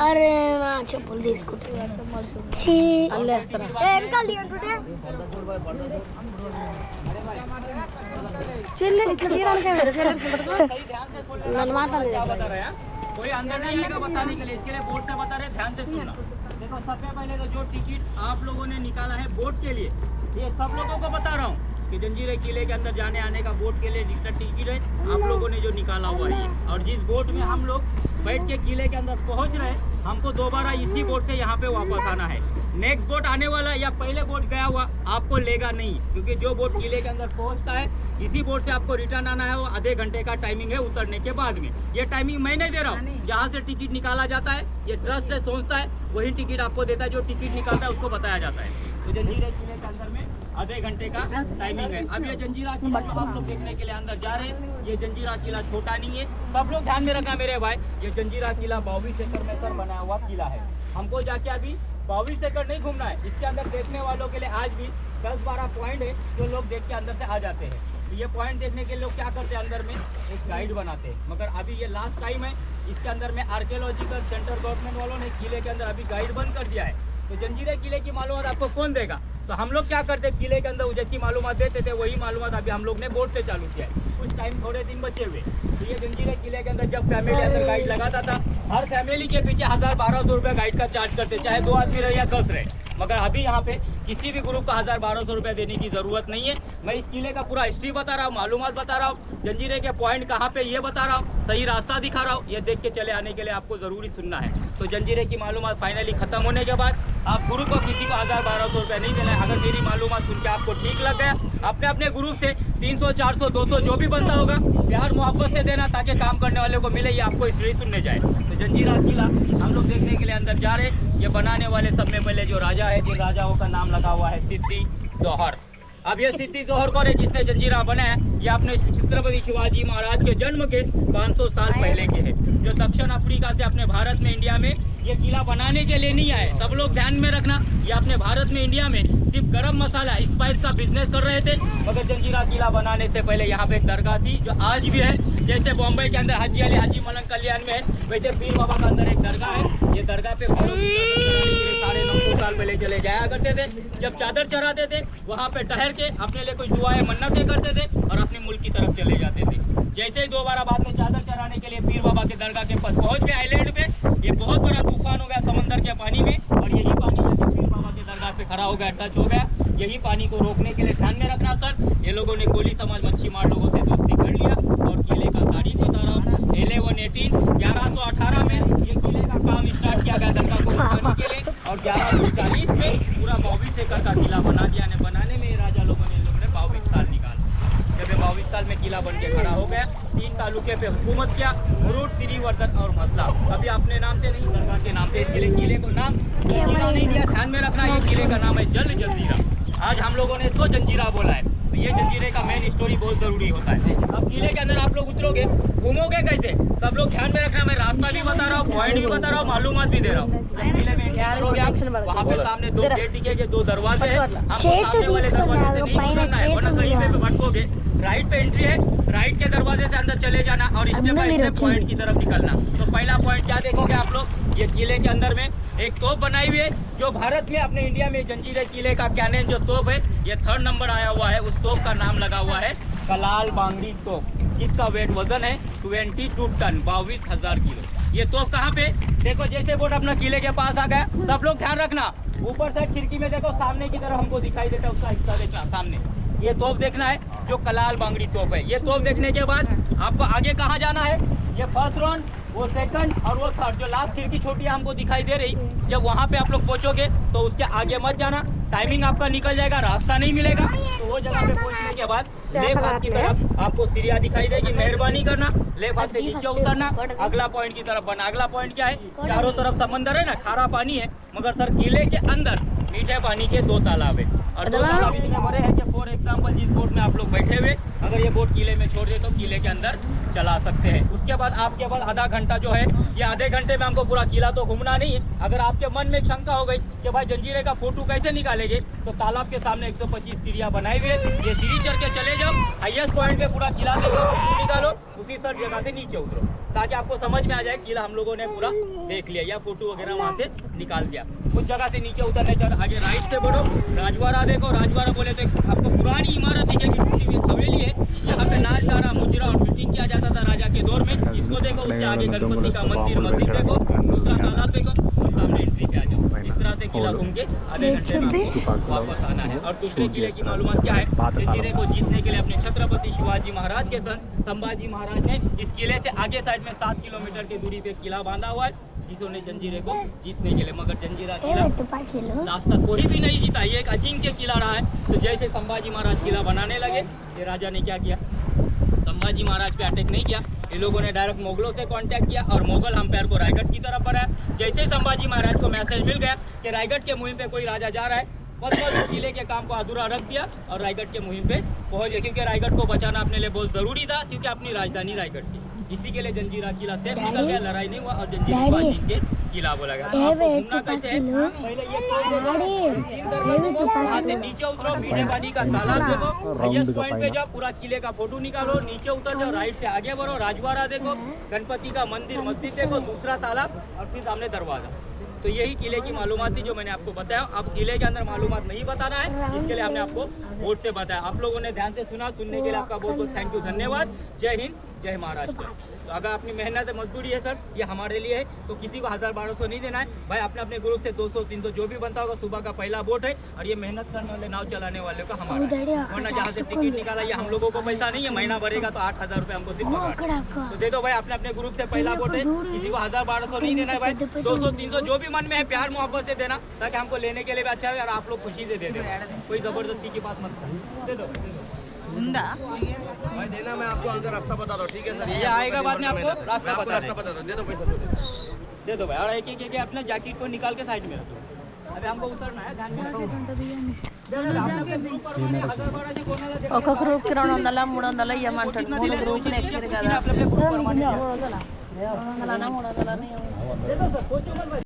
అరే నా చెప్పులు తీసుకుంటున్నా చెల్లె ఇట్లా తీరానికే నన్ను మాట్లాడలేదు कोई अंदर नहीं आएगा बताने के लिए, इसके लिए बोर्ड से बता रहे, ध्यान से सुनना। देखो सबसे पहले तो जो टिकट आप लोगों ने निकाला है बोर्ड के लिए, ये सब लोगों को बता रहा हूँ कि जंजीरे किले के अंदर जाने आने का बोर्ड के लिए टिकट है आप लोगों ने जो निकाला हुआ है। और जिस बोट में हम लोग बैठ के किले के अंदर पहुँच रहे, हमको दोबारा इसी बोट से यहाँ पे वापस आना है। नेक्स्ट बोट आने वाला या पहले बोट गया हुआ आपको लेगा नहीं, क्योंकि जो बोट किले के अंदर पहुँचता है इसी बोट से आपको रिटर्न आना है। वो आधे घंटे का टाइमिंग है उतरने के बाद में। ये टाइमिंग मैं नहीं दे रहा हूँ, जहाँ से टिकट निकाला जाता है ये ट्रस्ट से सोचता है, वही टिकट आपको देता है। जो टिकट निकालता है उसको बताया जाता है। तो जंजीरा किले के अंदर में आधे घंटे का टाइमिंग है। अब ये जंजीरा किला जो आप लोग देखने के लिए अंदर जा रहे हैं, ये जंजीरा किला छोटा नहीं है, सब लोग ध्यान में रखना मेरे भाई। ये जंजीरा किला 22 एकड़ में सर बनाया हुआ किला है। हमको जाके अभी 22 एकड़ नहीं घूमना है, इसके अंदर देखने वालों के लिए आज भी 10-12 पॉइंट है जो लोग देख के अंदर से आ जाते हैं। ये पॉइंट देखने के लोग क्या करते हैं, अंदर में एक गाइड बनाते हैं। मगर अभी ये लास्ट टाइम है, इसके अंदर में आर्कियोलॉजिकल सेंटर गवर्नमेंट वालों ने किले के अंदर अभी गाइड बंद कर दिया है। तो जंजीरे किले की मालूमात आपको कौन देगा? तो हम लोग क्या करते हैं, किले के अंदर जैसी मालूमात देते थे वही मालूमात अभी हम लोग ने बोर्ड से चालू किया है। कुछ टाइम थोड़े दिन बचे हुए। तो ये जंजीरे किले के अंदर जब फैमिली अंदर गाइड लगाता था, हर फैमिली के पीछे 1000-1200 रुपये गाइड का चार्ज करते, चाहे 2 आदमी रहे या 10 रहे। मगर अभी यहाँ पे किसी भी ग्रुप का 1000-1200 रुपये देने की ज़रूरत नहीं है। मैं इस किले का पूरा हिस्ट्री बता रहा हूँ, मालूमात बता रहा हूँ, जंजीरे के पॉइंट कहाँ पे ये बता रहा हूँ, सही रास्ता दिखा रहा हूँ। ये देख के चले आने के लिए आपको ज़रूरी सुनना है। तो जंजीरे की मालूमात फाइनली ख़त्म होने के बाद आप ग्रुप को किसी को 1000-1200 रुपये नहीं देना है। अगर मेरी मालूमात सुन के आपको ठीक लग गया, अपने अपने ग्रुप से 300, 400, 200 जो भी बनता होगा प्यार मोहब्बत से देना, ताकि काम करने वाले को मिले, ये आपको हिस्ट्री सुनने जाए। तो जंजीरा किला हम लोग देखने के लिए अंदर जा रहे। ये बनाने वाले सब में पहले जो राजा है, जिन राजाओं का नाम लगा हुआ है सिद्दी जोहर। अब ये सिद्दी जोहर कौन है जिसने जंजीरा बनाया? ये अपने छत्रपति शिवाजी महाराज के जन्म के 500 साल पहले के हैं, जो दक्षिण अफ्रीका से अपने भारत में इंडिया में ये किला बनाने के लिए नहीं आए। सब लोग ध्यान में रखना, ये अपने भारत में इंडिया में सिर्फ गरम मसाला स्पाइस का बिजनेस कर रहे थे। मगर जंजीरा किला बनाने से पहले यहाँ पे एक दरगाह थी जो आज भी है। जैसे बॉम्बे के अंदर हाजी अली हाजी मलंग कल्याण में है, वैसे पीर बाबा का अंदर एक दरगाह है। ये दरगाह पे 950 साल पहले चले जाया करते थे। जब चादर चढ़ाते थे वहाँ पे ठहर के अपने लिए कुछ दुआएं मन्नतें करते थे और अपने मुल्क की तरफ चले जाते थे। जैसे ही दोबारा बाद में चादर चढ़ाने के लिए पीर बाबा के दरगाह के पास पहुँच गए आइलैंड पे, ये बहुत बड़ा तूफान हो गया समंदर के पानी में, और यही पानी जैसे पीर बाबा के दरगाह पे खड़ा हो गया, टच हो गया। यही पानी को रोकने के लिए ध्यान में रखना सर। ये लोगों ने कोली समाज मच्छी मार लोगों से दोस्ती कर लिया। और किले का तारीख बता रहा हूँ, 1118 में ये किले का काम स्टार्ट किया गया दरगाह को रोकने के लिए, और 1140 में पूरा 22 एकड़ का किला बना दिया। बनाने में राजा लोगों ने 22 साल निकाला। जब 22 साल में किला बन के खड़ा हो गया, 3 तालुके पे हुकूमत किया, मुरुड, श्रीवर्धन और मसला। अभी अपने नाम से नहीं, दरगाह के नाम पे किले को नाम जंजीरा नहीं दिया, ध्यान में रखना। ये किले का नाम है जल जंजीरा। आज हम लोगों ने तो जंजीरा बोला है, तो ये जंजीरे का मेन स्टोरी बहुत जरूरी होता है। अब किले के अंदर आप लोग उतरोगे, घूमोगे कैसे, सब लोग ध्यान में रखना। मैं रास्ता भी बता रहा हूँ, पॉइंट भी बता रहा हूँ, मालूमात भी दे रहा हूँ। किले में वहाँ पे सामने 2 गेट टिकेंगे, 2 दरवाजे हैं। हमको सामने वाले दरवाजे से नहीं गुजरना है, वरना कहीं पे भटकोगे। राइट पे एंट्री है, राइट के दरवाजे से अंदर चले जाना और स्टेप बाय स्टेप पॉइंट की तरफ निकलना। तो पहला पॉइंट क्या देखोगे आप लोग, ये किले के अंदर में एक तोप बनाई हुई है, जो भारत में अपने इंडिया में जंजीरे किले का कैनन जो तोप है, ये 3rd नंबर आया हुआ है। उस तोप का नाम लगा हुआ है कलाल बांगड़ी तोप, जिसका वेट वजन है 22 टन, 22,000 किलो। ये तोप कहाँ पे देखो, जैसे बोट अपना किले के पास आ गया, सब लोग ध्यान रखना। ऊपर से खिड़की में देखो, सामने की तरफ हमको दिखाई देता है, उसका हिस्सा देखना सामने। ये तोप देखना है जो कलाल बांगड़ी तोप है। ये तोप देखने के बाद आपको आगे कहाँ जाना है, ये 1st राउंड, वो 2nd और वो 3rd, जो लास्ट खिड़की छोटी हमको दिखाई दे रही। जब वहाँ पे आप लोग पहुँचोगे तो उसके आगे मत जाना, टाइमिंग आपका निकल जाएगा, रास्ता नहीं मिलेगा। तो वो जगह पे पहुँचने के बाद लेफ्ट हाथ की तरफ आपको सीढ़ियाँ दिखाई देगी, मेहरबानी करना लेफ्ट हाथ से नीचे उतरना, अगला पॉइंट की तरफ बनना। अगला पॉइंट क्या है, चारों तरफ समंदर है ना, खारा पानी है, मगर सर किले के अंदर मीठे पानी के 2 तालाब है। और 2 तालाब इतने बड़े हैं कि फॉर एग्जाम्पल जिस बोट में आप लोग बैठे हुए, अगर ये बोट किले में छोड़ दे तो किले के अंदर चला सकते हैं। उसके बाद आप केवल आधा घंटा जो है, ये आधे घंटे में हमको पूरा किला तो घूमना नहीं है। अगर आपके मन में एक शंका हो गई कि भाई जंजीरे का फोटो कैसे निकालेंगे, तो तालाब के सामने 125 सीढ़ियाँ बनाई हुई है, ये सीढ़ी चढ़ के चले जाओ, हाईएस्ट पॉइंट पे पूरा किला देखो, फोटो निकालो, उसी सर जगह से नीचे उतरो, ताकि आपको समझ में आ जाए किला हम लोगों ने पूरा देख लिया या फोटो वगैरह वहाँ से निकाल दिया। उस जगह से नीचे उतरने चल आगे राइट से बढ़ो, राजवाड़ा देखो, राजवाड़ा बोले तो आपको पुरानी इमारत दिखेगी, टूटी हुई हवेली है, यहाँ पे नाच गाना मुजरा और मीटिंग किया जाता था राजा के दौर में। इसको देखो, उसके आगे गणपति का मंदिर देखो, दूसरा तालाब देखो, और सामने एंट्री पे आ जाओ। इस तरह से किला घूम के आधे घंटे में वापस आना है। और दूसरे किले की मालूमात क्या है, जंजीरे को जीतने के लिए अपने छत्रपति शिवाजी महाराज के सन संभाजी महाराज ने इस किले से आगे साइड में 7 किलोमीटर की दूरी पे किला बांधा हुआ है, जिसने जंजीरे को जीतने के लिए। मगर जंजीरा किला लास्ट तक कोई भी नहीं जीता, ये एक अजिंक्य किला रहा है। तो जैसे संभाजी महाराज किला बनाने लगे, ये राजा ने क्या किया, संभाजी महाराज पे अटैक नहीं किया, ये लोगों ने डायरेक्ट मुगलों से कांटेक्ट किया और मुगल अंपायर को रायगढ़ की तरफ बढ़ाया। जैसे संभाजी महाराज को मैसेज मिल गया कि रायगढ़ के मुहिम पे कोई राजा जा रहा है, बस किले के काम को अधूरा रख दिया और रायगढ़ के मुहिम पे पहुंच गए, क्योंकि रायगढ़ को बचाना अपने लिए बहुत जरूरी था, क्योंकि अपनी राजधानी रायगढ़ थी। इसी के लिए जंजीरा किला सेफ निकल गया, लड़ाई नहीं हुआ और जंजीरा को जीत के किला बोला गया। आपको घूमना कैसे है, पहले ये वहाँ से नीचे उतरो, मीठे पानी का तालाब देखो, हाईएस्ट पॉइंट पे जाओ, पूरा किले का फोटो निकालो, नीचे उतर जाओ, राइट से आगे बढ़ो, राजवाड़ा देखो, गणपति का मंदिर मस्जिद देखो, दूसरा तालाब और फिर सामने दरवाजा। तो यही किले की मालूमात थी जो मैंने आपको बताया। अब किले के अंदर मालूमात नहीं बताना है, इसके लिए हमने आपको बोर्ड से बताया। आप लोगों ने ध्यान से सुना, सुनने के लिए आपका बहुत बहुत थैंक यू, धन्यवाद। जय हिंद, जय महाराष्ट्र। तो अगर अपनी मेहनत है, मजदूरी है सर, ये हमारे लिए है, तो किसी को 1000-1200 नहीं देना है भाई, अपने अपने ग्रुप से 200-300 जो भी बनता होगा। सुबह का पहला बोट है और ये मेहनत करने वाले नाव चलाने वाले का हमारा है। वरना जहाँ से टिकट निकाला ये हम लोगों को पैसा नहीं है, महीना भरेगा तो 8000 रुपये हमको सिर्फ पकड़। तो दे दो भाई, अपने अपने ग्रुप से पहला बोट है, किसी को 1000-1200 नहीं देना है भाई, 200-300 जो भी मन में है प्यार मोहब्बत से देना, ताकि हमको लेने के लिए भी अच्छा है और आप लोग खुशी से दे दो, कोई जबरदस्ती की बात मत करो, दे दो भाई देना। मैं आपको अंदर रास्ता बता दो, ठीक है सर? ये आएगा बाद में आपको रास्ता बता दो, दे दो पैसा, दे दो भाई। और एक एक अपना जैकेट को निकाल के साइड में रखो, अभी हमको उतरना है, ध्यान में रखो। ఒక గ్రూప్ కి 200-300 ఇవ్వమంటాడు, 3 గ్రూపులు ఎక్కారు కదా, 300 300